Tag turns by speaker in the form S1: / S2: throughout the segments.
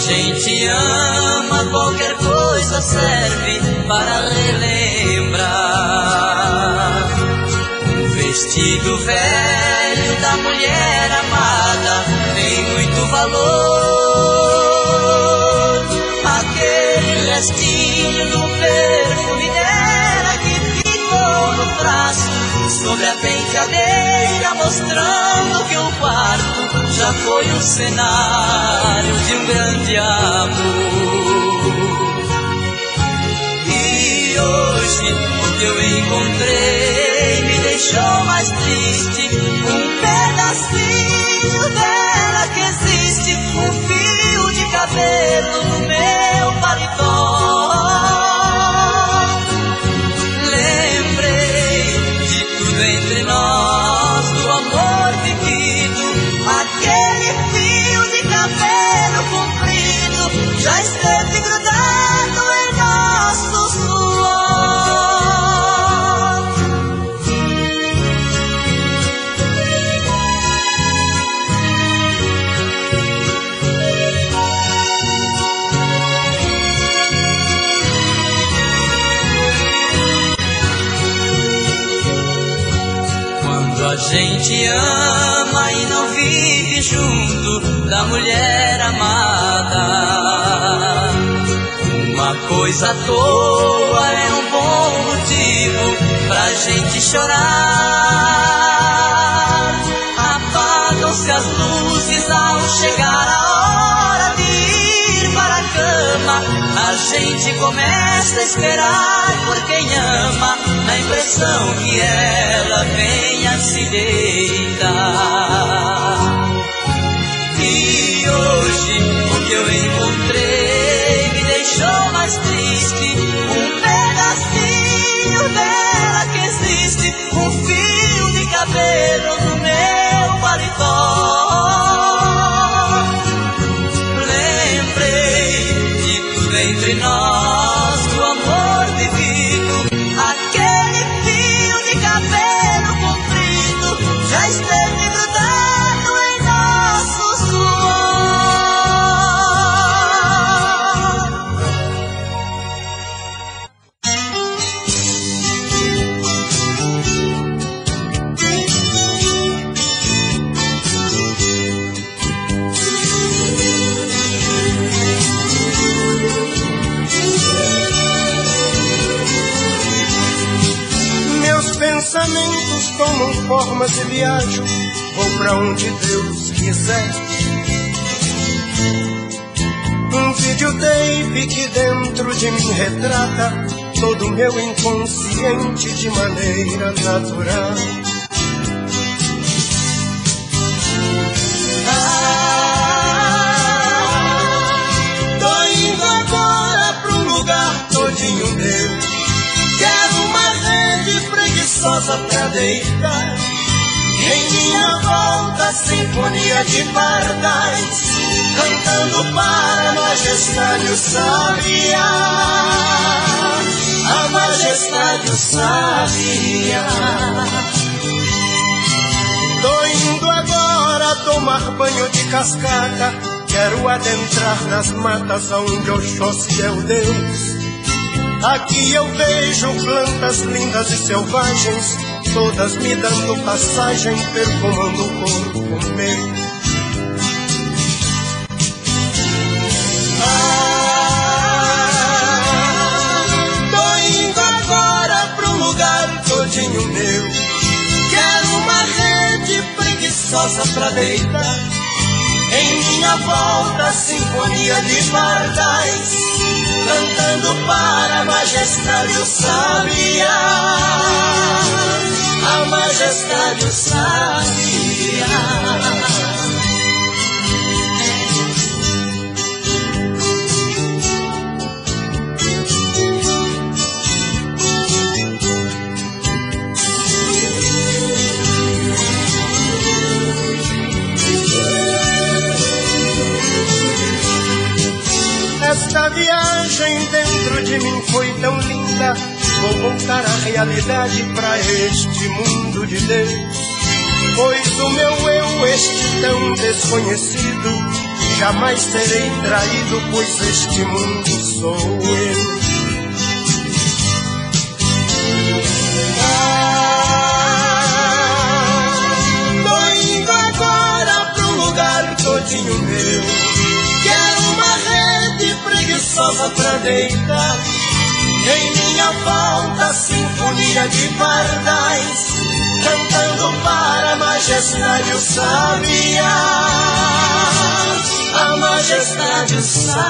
S1: gente ama, qualquer coisa serve para relembrar. Um vestido velho da mulher amada tem muito valor. Aquele restinho do perfume dela que ficou no braço, sobre a penteadeira, mostrando que o quarto já foi um cenário de um grande amor. E hoje o que eu encontrei me deixou mais triste. Um pedacinho dela que existe, um fio de cabelo no meu paletó. Entre nós, do amor vivido, aquele fio de cabelo comprido já esteve grudado em nosso suor. A gente ama e não vive junto da mulher amada. Uma coisa à toa é um bom motivo pra gente chorar. Apagam-se as luzes ao chegar a hora de ir para a cama. A gente começa a esperar por quem ama, na impressão que ela venha se deitar. E hoje o que eu encontrei me deixou mais triste. Um pedacinho dela que existe, um fio de cabelo no meu paletó. Lembrei de tudo entre nós, do amor vivido, aquele fio de cabelo comprido já esteve grudado em nosso
S2: Pensamentos tomam formas e viajo, vou pra onde Deus quiser. Um videotape que dentro de mim retrata todo o meu inconsciente de maneira natural. Tô indo agora pra um lugar todinho meu. Quero uma rede preguiçosa pra deitar. Em minha volta, sinfonia de pardais, cantando para a majestade o sabiá. A majestade o sabiá. Tô indo agora tomar banho de cascata. Quero adentrar nas matas onde Oxóssi é o Deus. Aqui eu vejo plantas lindas e selvagens, todas me dando passagem, perfumando o corpo meu. Tô indo agora pra um lugar todinho meu. Quero uma rede preguiçosa pra deitar. Em minha volta, sinfonia de pardais, cantando para a majestade o sabiá. A majestade o sabiá. Esta viagem dentro de mim foi tão linda. Vou voltar à realidade, pra este mundo de Deus. Pois o meu eu, este tão desconhecido, jamais serei traído, pois este mundo sou eu. Tô indo agora pra um lugar todinho meu. Quero uma rede preguiçosa pra deitar. Em minha volta, sinfonia de pardais, cantando para a majestade o sabiá. A majestade o sabiá.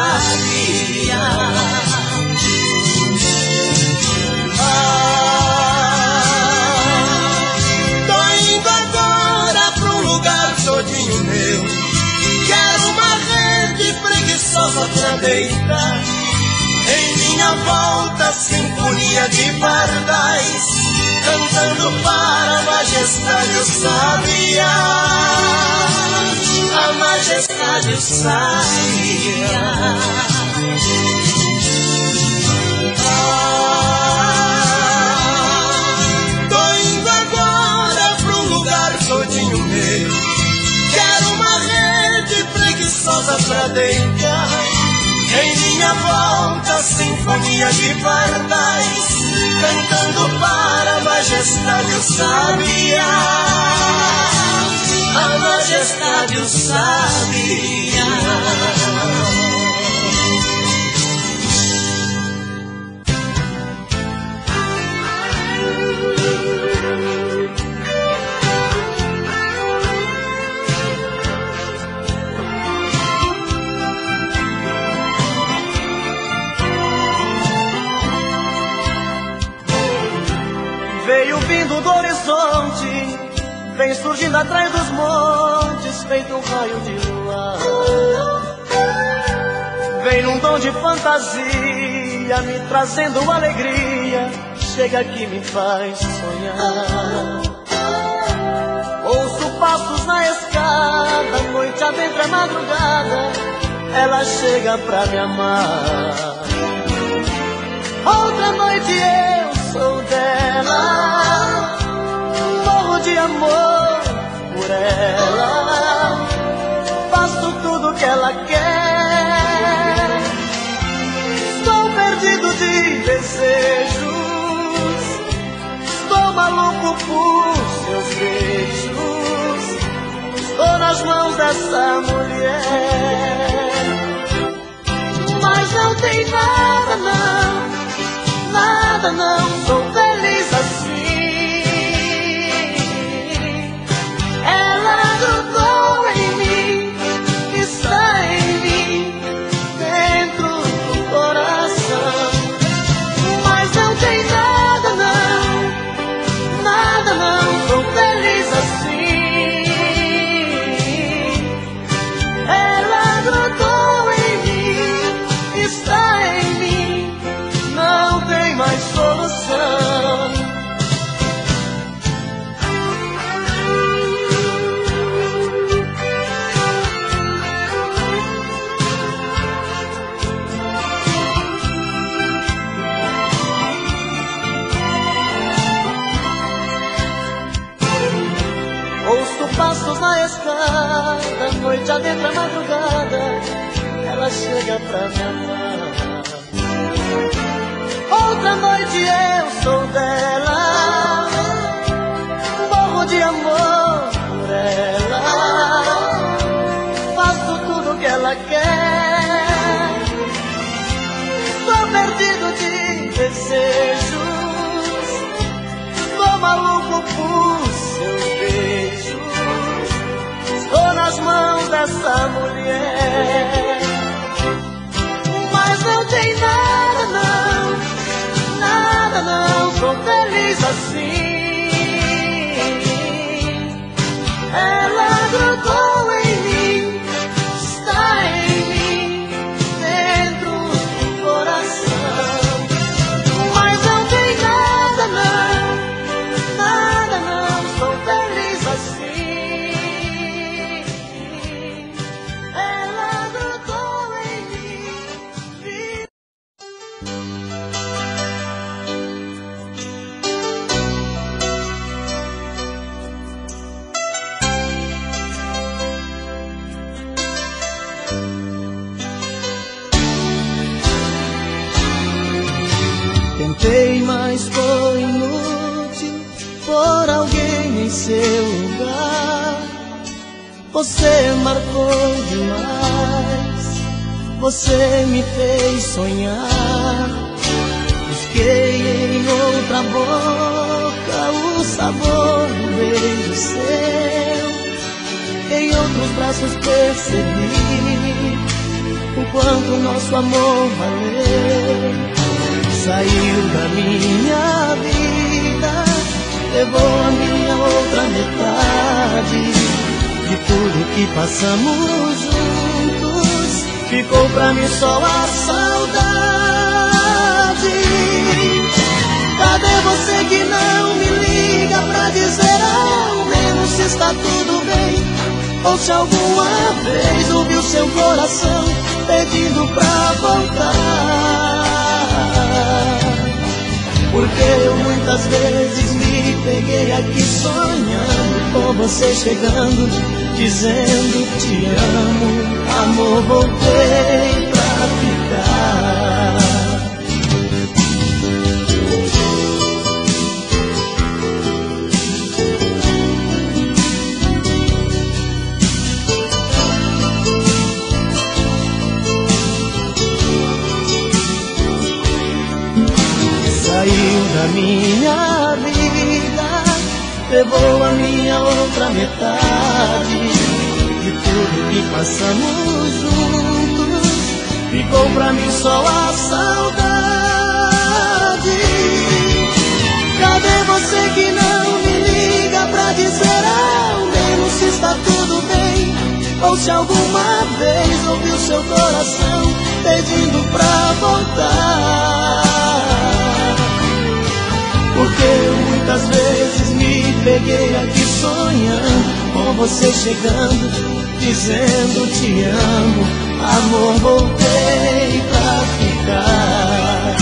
S2: Tô indo agora pra um lugar todinho meu. Quero uma rede preguiçosa pra deitar. Em minha volta, sinfonia de pardais, cantando para a majestade o sabiá. A majestade o sabiá. Tô indo agora pra um lugar todinho meu. Quero uma rede preguiçosa pra deitar. Em minha volta, sinfonia de pardais, cantando para a majestade o sabiá. A majestade o sabiá.
S3: Veio vindo do horizonte, vem surgindo atrás dos montes, feito um raio de lua. Vem num tom de fantasia, me trazendo alegria, chega aqui me faz sonhar. Ouço passos na escada, noite adentra a madrugada, ela chega pra me amar. Outra noite eu sou dela, morro de amor por ela, faço tudo que ela quer. Estou perdido de desejos, estou maluco por seus beijos, estou nas mãos dessa mulher. Mas não tem nada não, nada não, sou feliz assim. Ela grudou em mim, está em mim, dentro do coração. Mas não tem nada não, nada não, sou feliz assim. Ela grudou em mim, está em mim, não tem mais solução. Ouço passos na escada, noite adentra a madrugada, ela chega pra me amar. Outra noite eu sou dela, morro de amor por ela, faço tudo que ela quer. Estou perdido de desejos, estou maluco por seus beijos, estou nas mãos dessa mulher. Mas não tem nada não, nada não, sou feliz assim. Ela grudou em mim, está em mim, dentro do coração. Mas não tem nada não, nada não, sou feliz assim. Ela grudou em mim. Tentei, mas foi inútil por alguém em seu lugar. Você marcou demais, você me fez sonhar. Busquei em outra boca o sabor do beijo seu. Em outros braços percebi o quanto nosso amor valeu. Saiu da minha vida, levou a minha outra metade. De tudo que passamos juntos, ficou pra mim só a saudade. Cadê você que não me liga pra dizer ao menos se está tudo bem? Ou se alguma vez ouviu seu coração pedindo pra voltar? Porque eu muitas vezes me peguei aqui sonhando com você chegando, dizendo te amo, amor, voltei pra ficar. Saiu da minha vida, levou a minha outra metade. De tudo que passamos juntos, ficou pra mim só a saudade. Cadê você que não me liga pra dizer ao menos se está tudo bem? Ou se alguma vez ouviu seu coração pedindo pra voltar? Porque eu muitas vezes me peguei aqui sonhando com você chegando, dizendo te amo, amor, voltei pra ficar.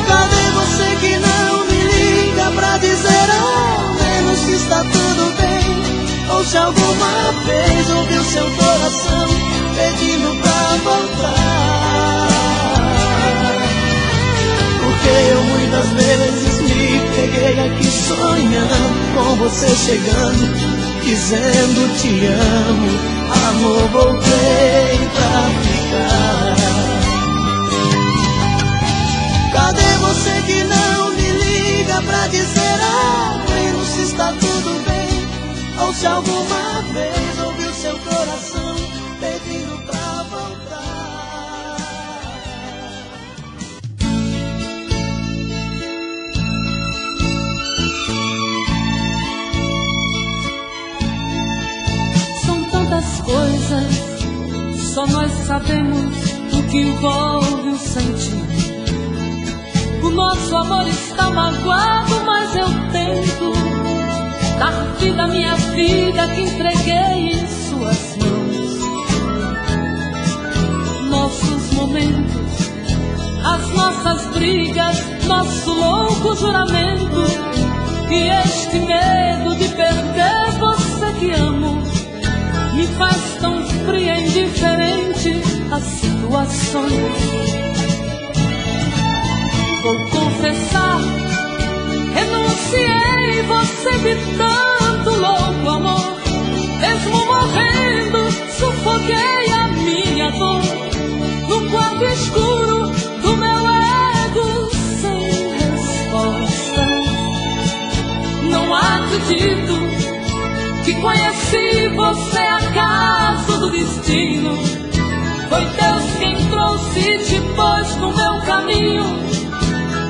S3: Cadê você que não me liga pra dizer ao menos se está tudo bem? Ou se alguma vez ouviu seu coração pedindo pra voltar? Porque eu muitas vezes me peguei aqui sonhando com você chegando, dizendo te amo, amor, voltei pra ficar. Cadê você que não me liga pra dizer ao menos se está tudo bem? Ou se alguma vez ouviu seu coração pedindo pra voltar?
S4: Coisas, só nós sabemos o que envolve o sentir. O nosso amor está magoado, mas eu tento dar vida à minha vida que entreguei em suas mãos. Nossos momentos, as nossas brigas, nosso louco juramento, e este medo de perder você que amo me faz tão fria e indiferente às situações. Vou confessar, renunciei, você vi tanto louco amor. Mesmo morrendo, sufoquei a minha dor no quarto escuro do meu ego sem resposta. Não acredito que conheci você acaso do destino. Foi Deus quem trouxe e te pôs no meu caminho,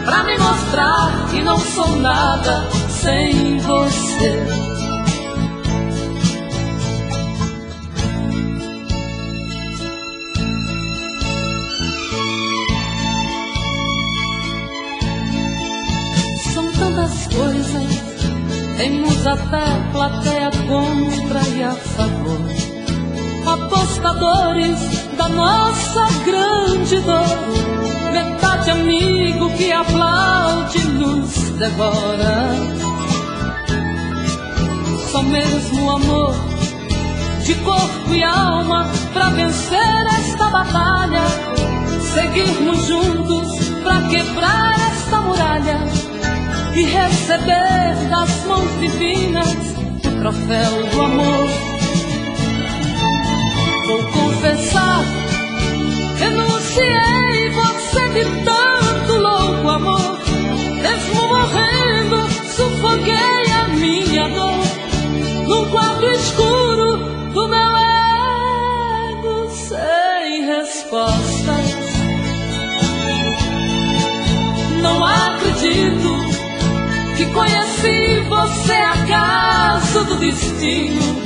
S4: pra me mostrar que não sou nada sem você. São tantas coisas, temos até plateia contra e a favor, apostadores da nossa grande dor, metade amigo que aplaude nos devora. Só mesmo o amor de corpo e alma pra vencer esta batalha, seguirmos juntos pra quebrar esta muralha e receber das mãos divinas o troféu do amor. Vou confessar, renunciei você de tanto louco amor. Mesmo morrendo, sufoquei a minha dor num quadro escuro do meu ego sem respostas. Não acredito que conheci você acaso do destino.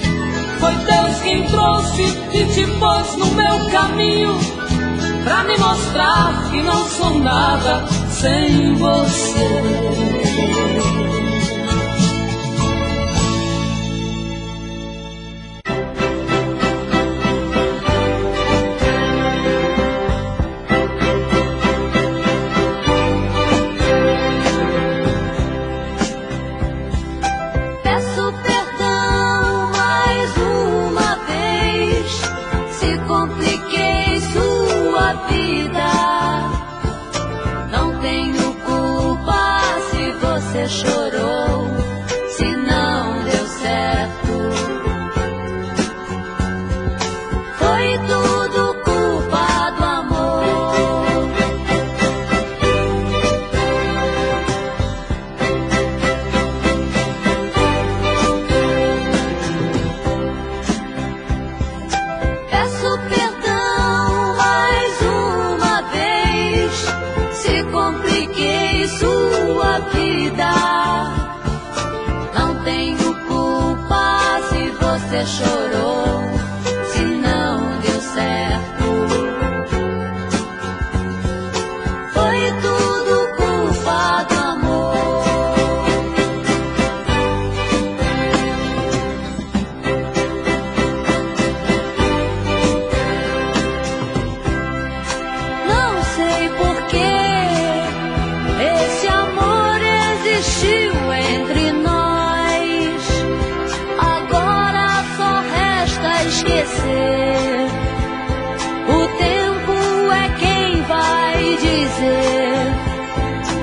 S4: Foi Deus quem trouxe e te pôs no meu caminho pra me mostrar que não sou nada sem você.
S5: Chorou, se não deu certo, foi tudo culpa do amor. Peço perdão mais uma vez, se compliquei sua vida. Não tenho culpa se você chorou, se não deu certo, foi tudo culpa do amor. Não sei porquê esse amor existiu entre nós, agora só resta esquecer. O tempo é quem vai dizer.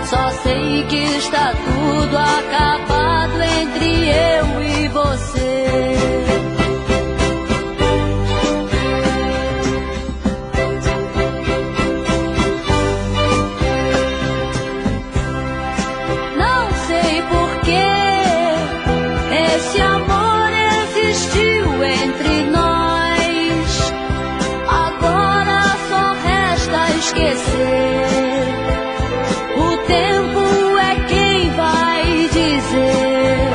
S5: Só sei que está tudo acabado entre eu e você. Não sei porquê esse amor existiu entre nós, agora só resta esquecer. O tempo é quem vai dizer.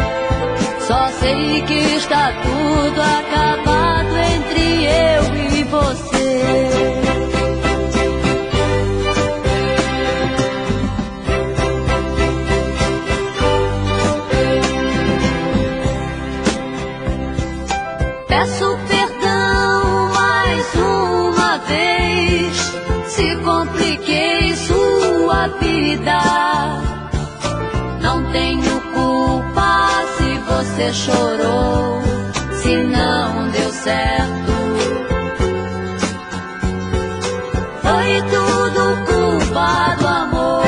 S5: Só sei que está tudo acabado entre eu e você. Peço perdão mais uma vez, se compliquei sua vida. Não tenho culpa se você chorou, se não deu certo, foi tudo culpa do amor.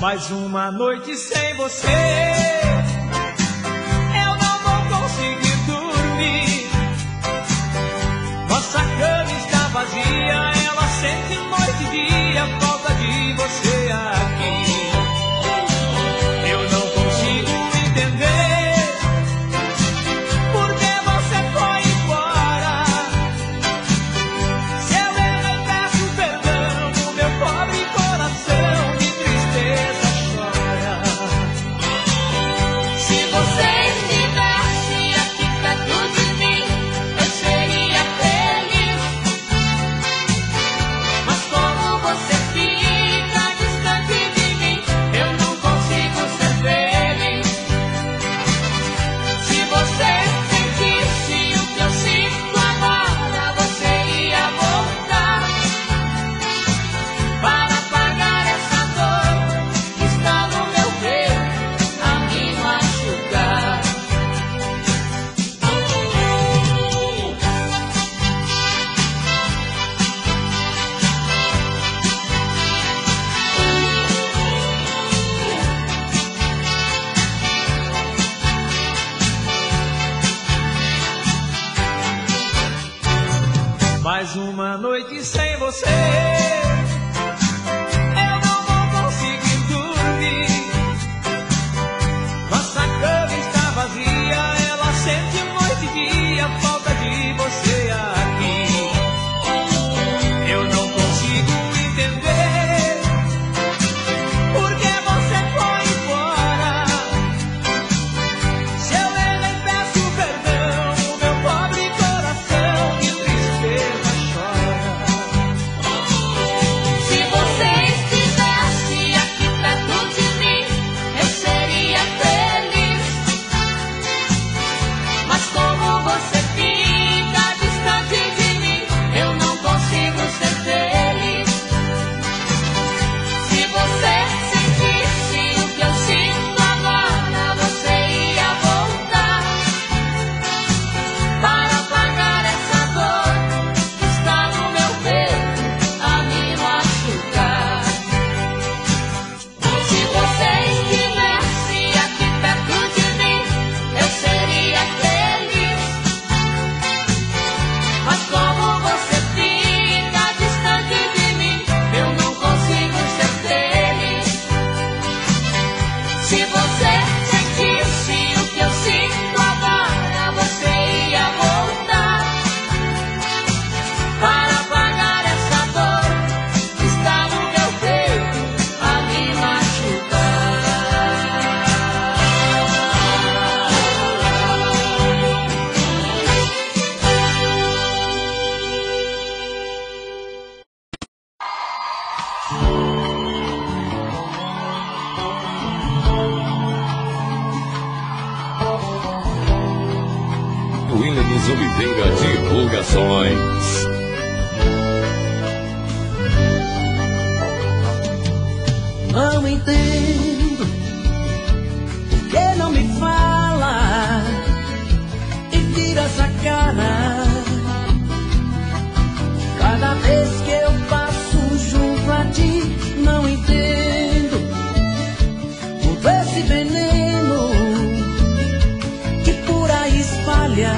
S3: Mais uma noite sem você, eu não vou conseguir dormir. Nossa cama está vazia, ela sente noite e dia a falta de você aqui. Eu não consigo entender por que você foi embora. Se eu errei, peço perdão, o meu pobre coração de tristeza chora. Se você estivesse aqui perto de mim, eu seria feliz.
S6: Carlos Oliveira Divulgações.
S3: Não entendo que não me fala e vira essa cara cada vez que eu passo junto a ti. Não entendo todo esse veneno que por aí espalha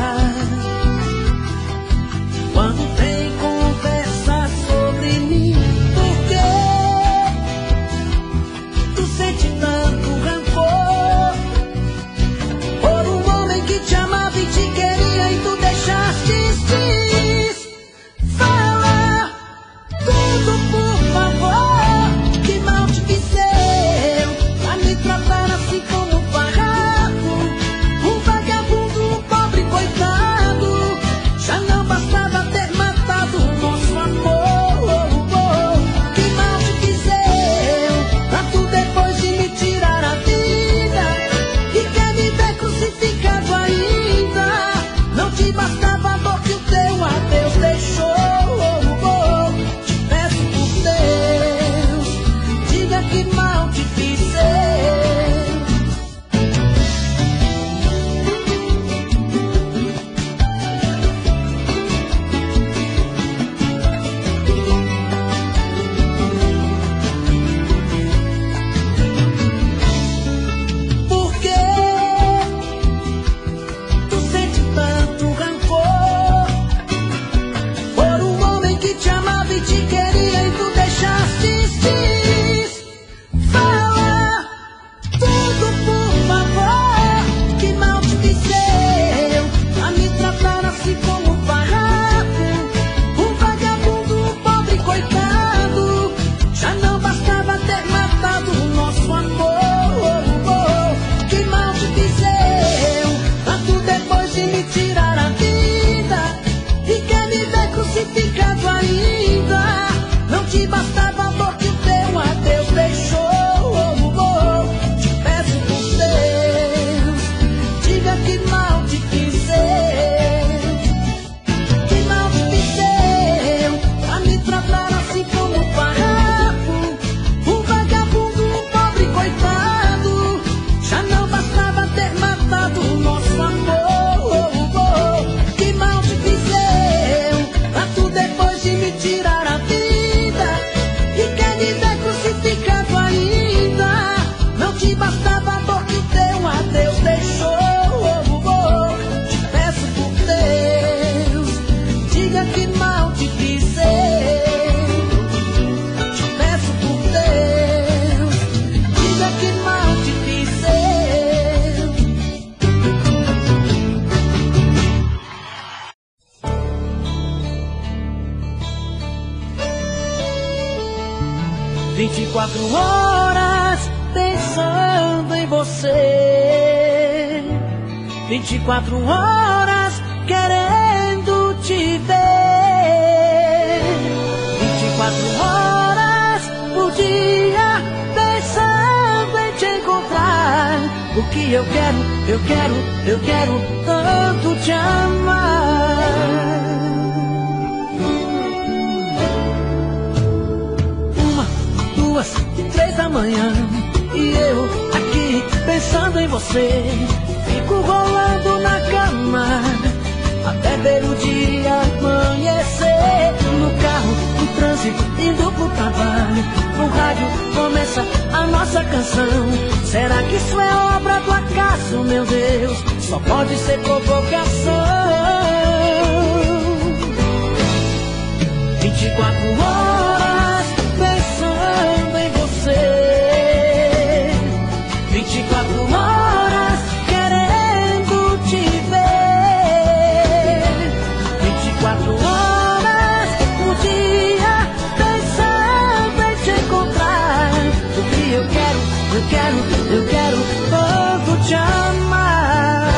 S3: quando tem conversa sobre mim. Por quê? Sente tanto rancor por um homem que te amava e te queria e tu deixaste fala tudo, por favor. Que mal te fiz eu pra me tratar assim como um farrapo, um vagabundo, um pobre coitado. Já não bastava ter matado o nosso amor. Que mal te fiz eu pra tu depois de me tirar a vida e quer me ver crucificado ainda. Não te bastava a dor que o teu adeus deixou. Te peço por Deus, diga que mal te fiz eu. Por que tu sente tanto rancor por um homem que te amava e te queria e tu deixaste fala tudo, por favor. Que mal te fiz eu pra me tratar assim como um farrapo, um vagabundo, um pobre coitado. Já não bastava ter matado o nosso amor. Que mal te fiz eu pra tu depois de me tirar a vida e quer me ver crucificado ainda. Não te bastava a dor que o teu adeus deixou. Te peço por Deus, diga que mal te fiz eu. Que mal te fiz eu pra me tratar assim como um farrapo, um vagabundo, um pobre coitado. Já não bastava ter matado o nosso amor. Que mal te fiz eu pra tu depois de me tirar a vida e quer me ver crucificado ainda. Não te bastava a dor que o teu adeus deixou. Te peço por Deus, diga que mal te fiz eu. Te peço por Deus, diga que mal te fiz eu. 24 horas pensando em você, 24 horas querendo te ver, 24 horas por dia pensando em te encontrar. Porque eu quero tanto te amar. 1, 2, 3 da manhã e eu aqui pensando em você. Fico rolando na cama até ver o dia amanhecer. No carro, no trânsito, indo pro trabalho, no rádio começa a nossa canção. Será que isso é obra do acaso, meu Deus? Só pode ser provocação. 24 horas pensando em você, 24 horas querendo te ver, 24 horas por dia pensando em te encontrar. Porque eu quero tanto te amar.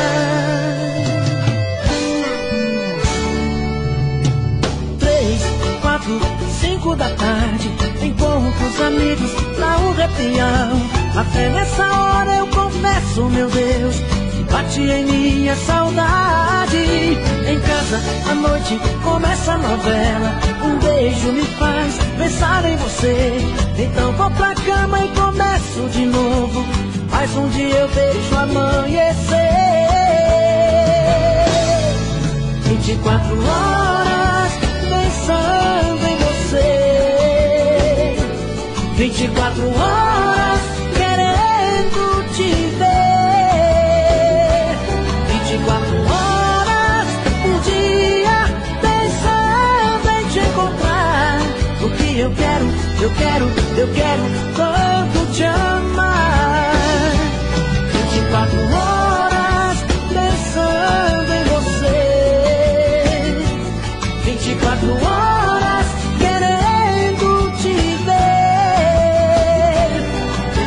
S3: 3, 4, 5 da tarde, encontro com os amigos pra um repião. Até nessa hora eu confesso, meu Deus, bate em minha saudade. Em casa, à noite, começa a novela. Um beijo me faz pensar em você. Então vou pra cama e começo de novo. Mas um dia eu vejo amanhecer. 24 horas pensando em você. 24 horas querendo te ver. 24 horas por dia pensando em te encontrar. O que eu quero tanto te amar. 24 horas pensando em você. 24 horas querendo te ver.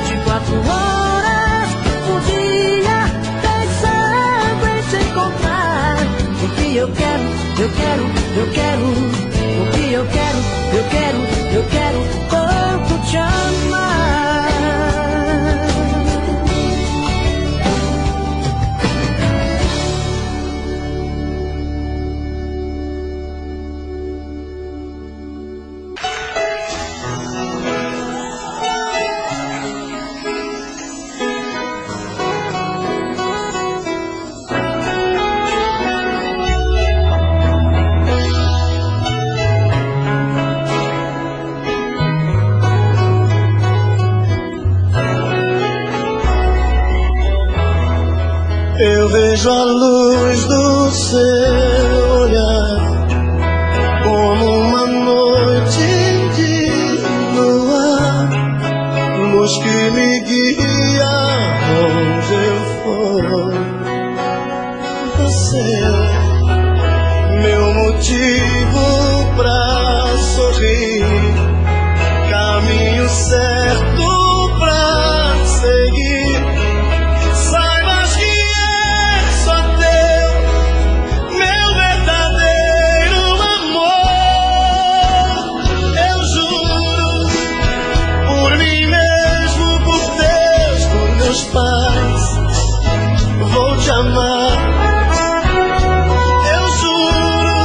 S3: 24 horas por dia pensando em te encontrar. O que eu quero o que eu quero tanto te amar.
S2: Eu vejo a luz do seu olhar como uma noite de luar, luz que me guia onde eu for. Você é meu motivo pra sorrir, caminho certo pra seguir. Vou te amar. Eu juro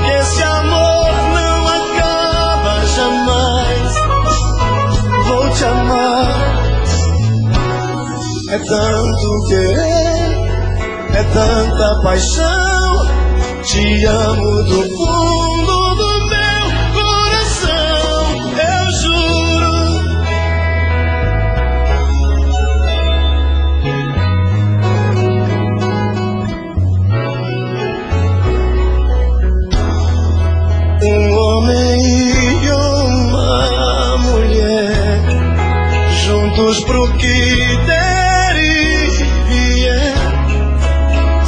S2: que esse amor não acaba jamais. Vou te amar. É tanto querer, é tanta paixão. Te amo do fundo do meu coração. Eu juro. Um homem e uma mulher, juntos pro que der e vier.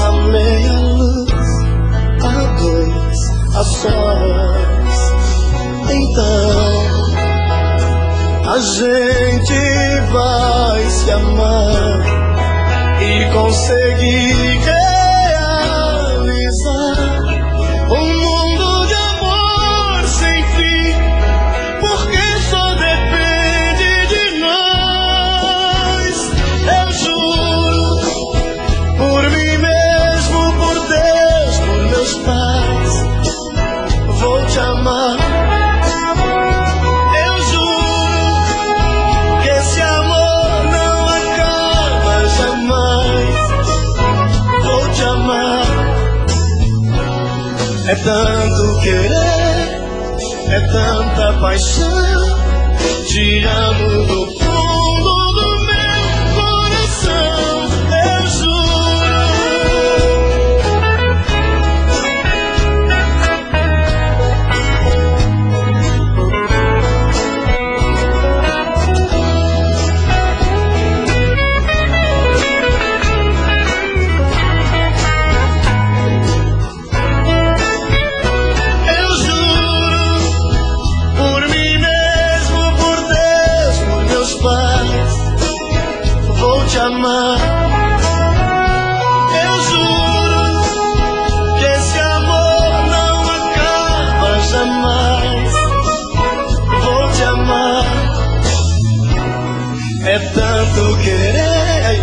S2: A meia luz, a dois, a sós. Então a gente vai se amar e conseguir realizar um mundo de amor sem fim, porque só depende de nós. Eu juro, por mim mesmo, por Deus, por meus pais, vou te amar. Eu juro que esse amor não acaba jamais. Vou te amar. É tanto querer, é tanta paixão. Te amo do fundo do meu coração. Eu juro. Amar. Eu juro que esse amor não acaba jamais. Vou te amar. É tanto querer,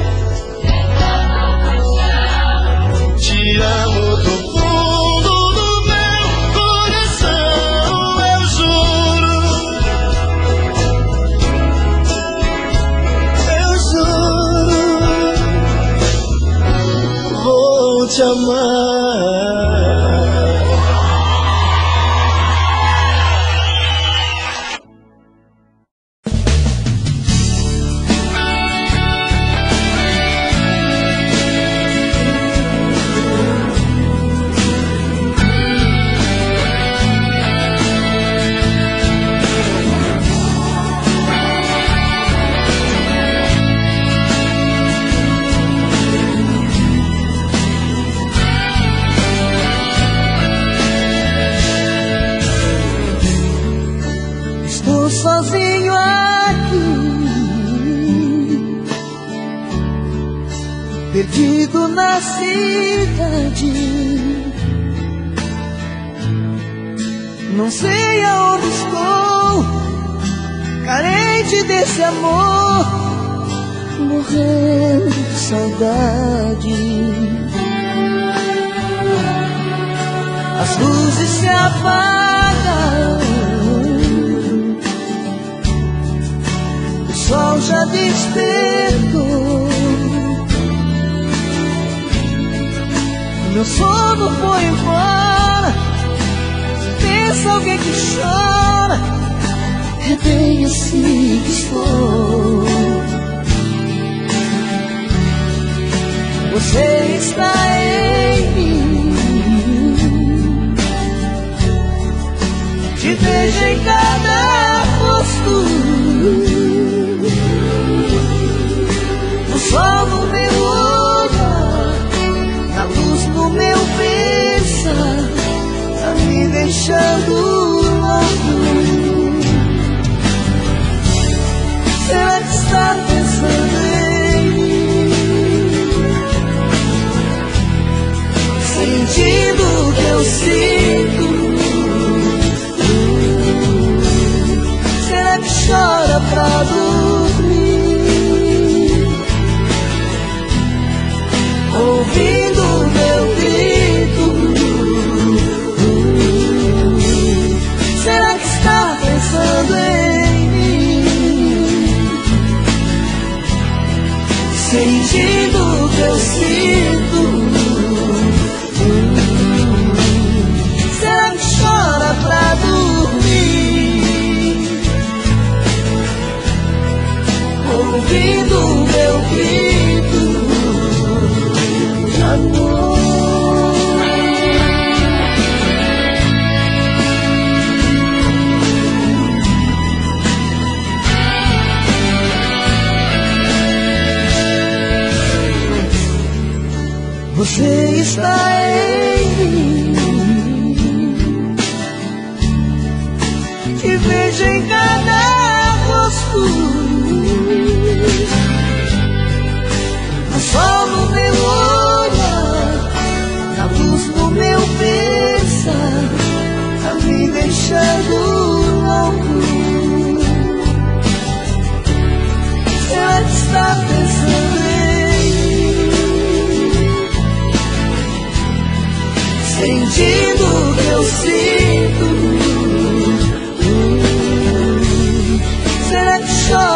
S3: amar.
S4: Sozinho aqui, perdido na cidade, não sei aonde estou, carente desse amor, morrendo de saudade. As luzes se apagam, o sol já despertou, meu sono foi embora. Pensa alguém que chora, é bem assim que estou. Você está em mim, te vejo em cada rosto, o sol no meu olhar, a luz no meu pensar, tá me deixando louco. Será que está pensando em mim, sentindo o que eu sinto? Será que chora pra dormir, ouvindo o meu grito? Será que está pensando em mim, sentindo o que eu sinto? Será que chora pra dormir, ouvindo o meu grito de amor? Você está em mim, te vejo em cada rosto, o sol no meu olhar, a luz no meu pensar, tá me deixando louco. Será que está pensando em mim, sentindo o que eu sinto? Será que chora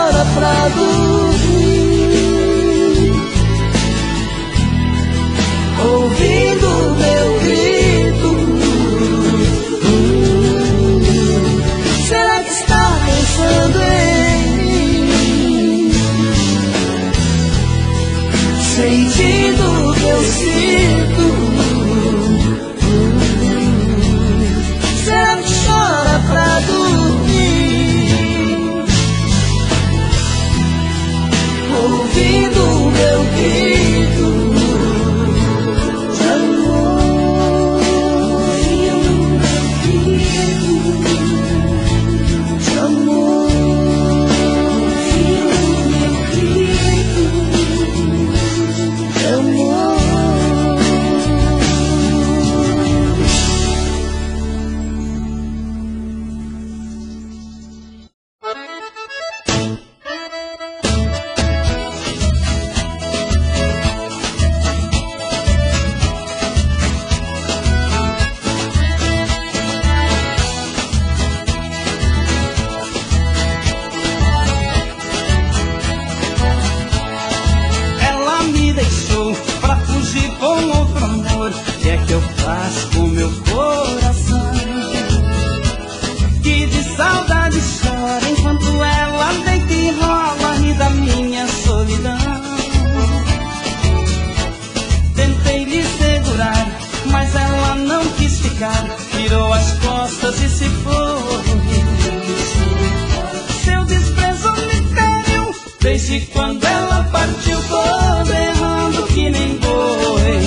S4: Desde quando ela partiu, tô berrando que nem boi.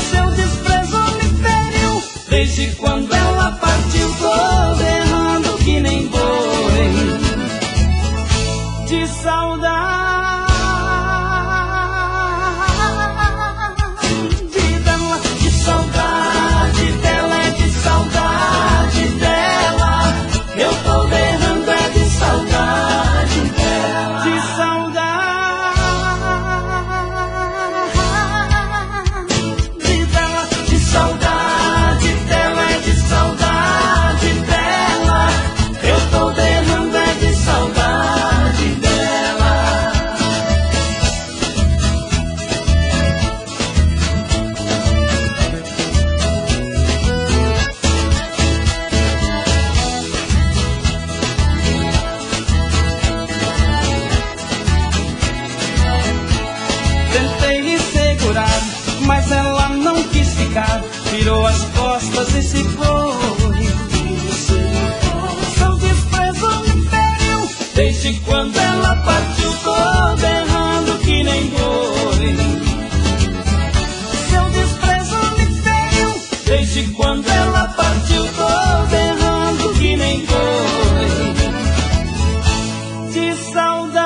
S4: Seu desprezo me feriu. Desde quando ela partiu, tô berrando que nem boi. De saudade dela, de saudade dela, é de saudade dela. Eu tô berrando, é de saudade dela. De saudade dela, de saudade dela, é de saudade dela. Eu tô berrando, é de saudade dela. Tentei me segurar, mas ela não quis ficar. Virou as costas e se foi. Seu desprezo me feriu. Desde quando ela partiu, tô berrando que nem boi. Seu desprezo me feriu. Desde quando ela partiu, tô berrando que nem boi. De saudade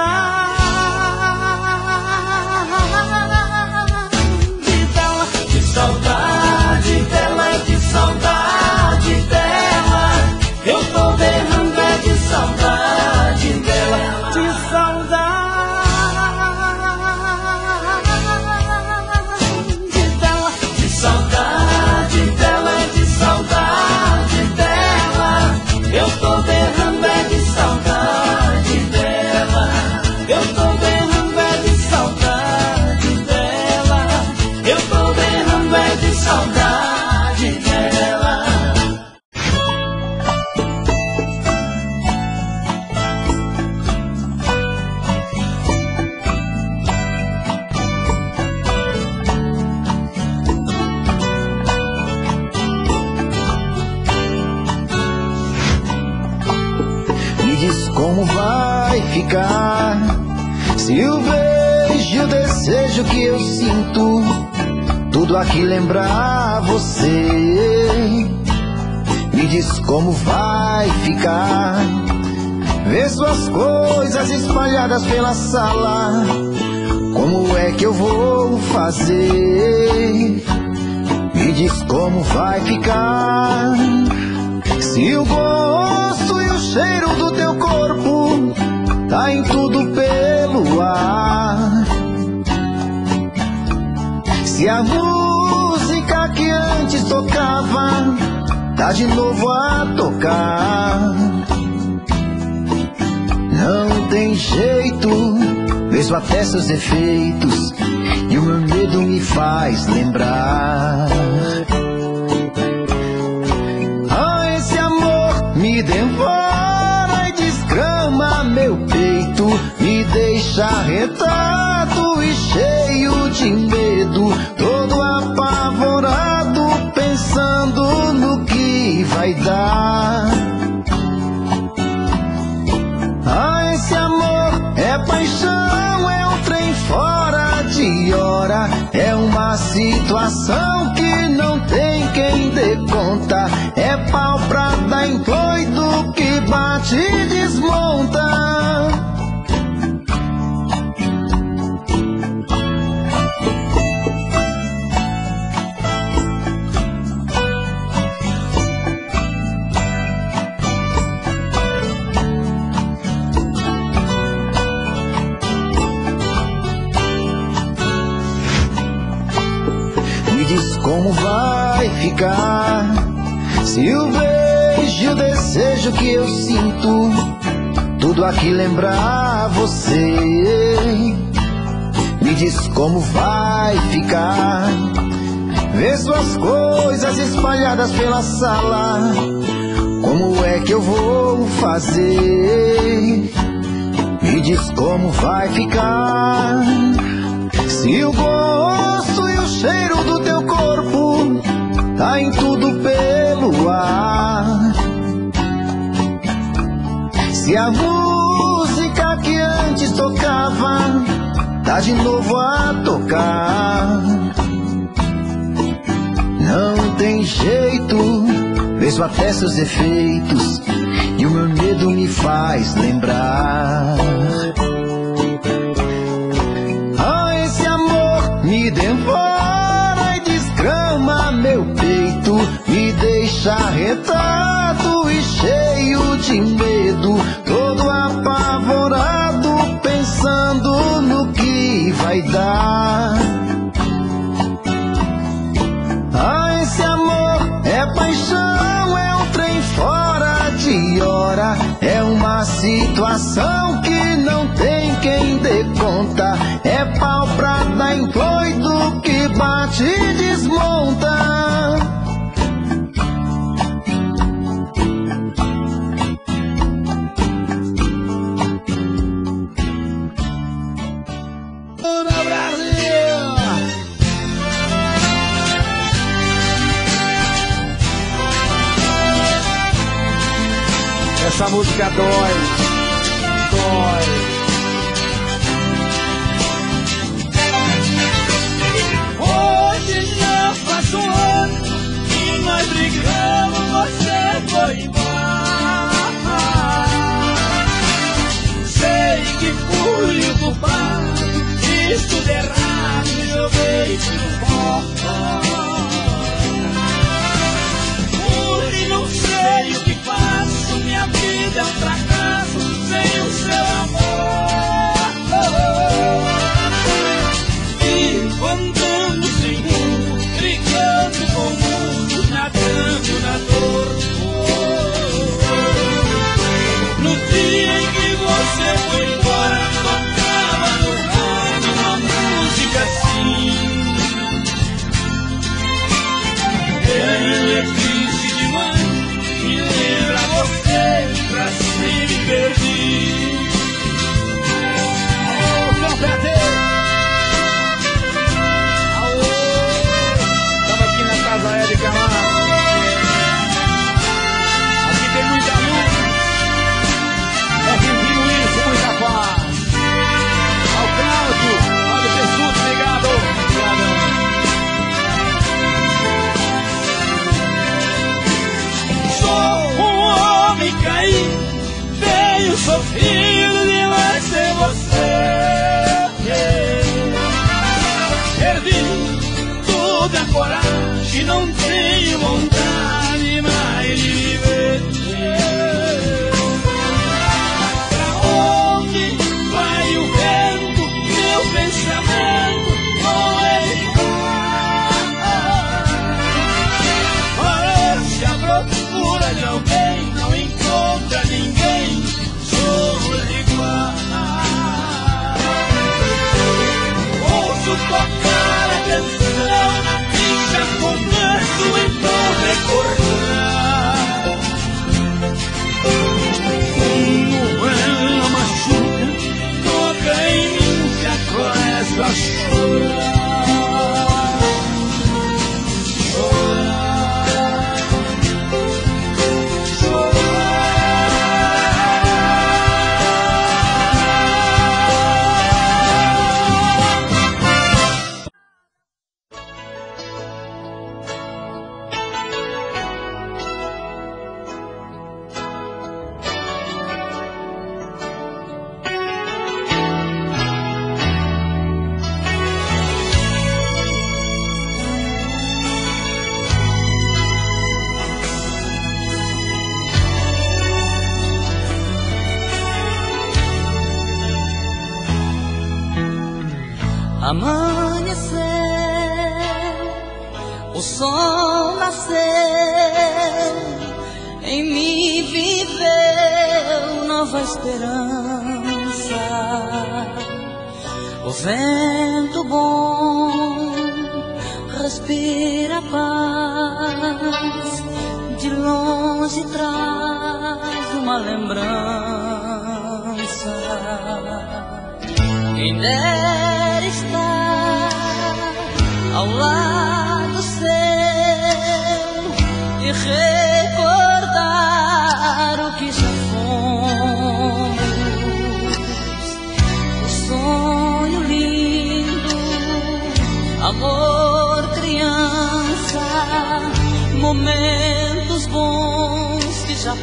S4: dela, de saudade dela, é de saudade dela. Eu tô berrando, é de saudade dela. De saudade dela, é de saudade dela. Eu tô berrando, é de saudade dela. Eu tô berrando, é de saudade dela. Eu tô berrando, é de saudade dela.
S7: Me diz como vai ficar se o beijo, o desejo que eu sinto, tudo aqui lembrar você. Me diz como vai ficar ver suas coisas espalhadas pela sala. Como é que eu vou fazer? Me diz como vai ficar se o gosto e o cheiro do teu corpo tá em tudo pelo ar. Se a música que antes tocava tá de novo a tocar. Não tem jeito, mesmo até seus defeitos, e o meu medo me faz lembrar. Ah, esse amor me devora e desgrama meu peito, me deixa retado e cheio de medo, todo apavorado, pensando no que vai dar. Ah, esse amor é paixão, é um trem fora de hora, é uma situação que não tem quem dê conta, é pau pra dar em doido que bate e desmonta. Como vai ficar se o beijo, o desejo que eu sinto, tudo aqui lembrar você? Me diz como vai ficar ver suas coisas espalhadas pela sala. Como é que eu vou fazer? Me diz como vai ficar se o gosto e o cheiro do teu corpo tá em tudo pelo ar. Se a música que antes antes tocava, tá de novo a tocar. Não tem jeito, vejo até seus efeitos, e o meu medo me faz lembrar. Ah, esse amor me devora e desgrama meu peito, me deixa arretado e cheio de medo, todo apavorado, pensando no que vai dar. Ah, esse amor é paixão, é um trem fora de hora, é uma situação que não tem quem dê conta, é pau pra dar em doido que bate e desmonta.
S8: Essa música dói, dói.
S1: Hoje já faz um ano que nós brigamos, você foi embora. Sei que fui o culpado, fiz tudo errado e joguei tudo fora. Hoje não sei o que faço, minha vida é um fracasso sem o seu amor. Vivo andando sem rumo, brigando com o mundo, nadando na dor. No dia em que você foi embora, tocava no rádio uma música assim. Ela é triste demais, me lembra você, pra sempre perdi.
S8: Alô, Confete! Alô! Tava aqui na casa Érica lá. Aqui tem muita luz. É vizinho isso, muita paz. Ao Cláudio, olha o pescoço, obrigado. Obrigado.
S1: Sou um homem caído, tenho sofrido demais sem você. Perdi toda a coragem, não tenho vontade mais de viver. Pra onde vai o vento, meu pensamento não é igual. Parece a procura de alguém, não encontra ninguém, somos iguais. Ouço tocar a canção e já começo então a recordar. Como ela machuca, toca em mim, já começo a chorar.
S4: Amanheceu, o sol nasceu, em mim viveu nova esperança. O vento bom respira paz, de longe traz uma lembrança. Quem dera estar ao lado seu e recordar o que já fomos.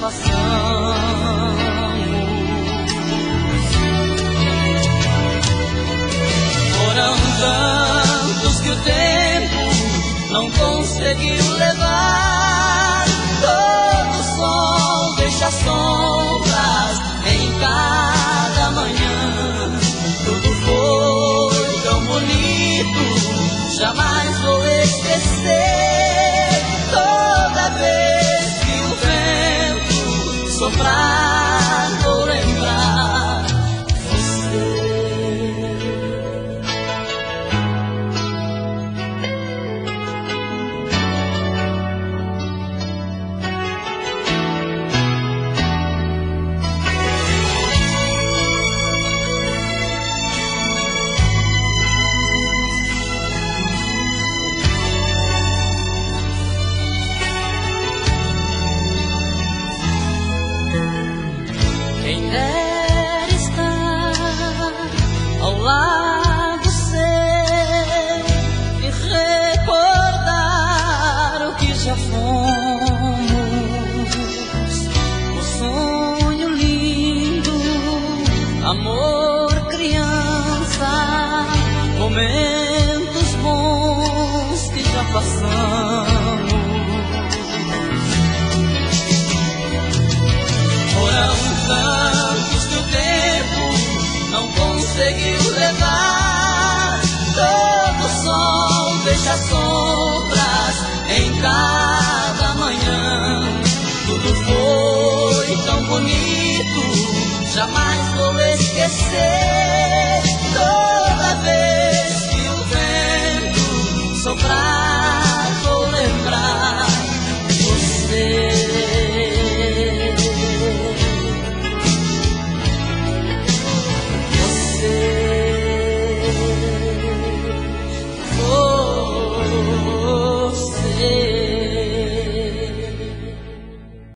S4: passamos. Foram tantos que o tempo não conseguiu levar. Todo sol deixa sombras em cada manhã. Tudo foi tão bonito, jamais vou esquecer. Toda vez que o vento soprar, vou lembrar você. Quem dera estar ao lado seu e recordar o que já fomos. O sonho lindo, amor, criança, momentos bons que já passamos. Foram tantos que o tempo não conseguiu levar. Todo sol deixa sombras em cada manhã. Tudo foi tão bonito, jamais vou esquecer.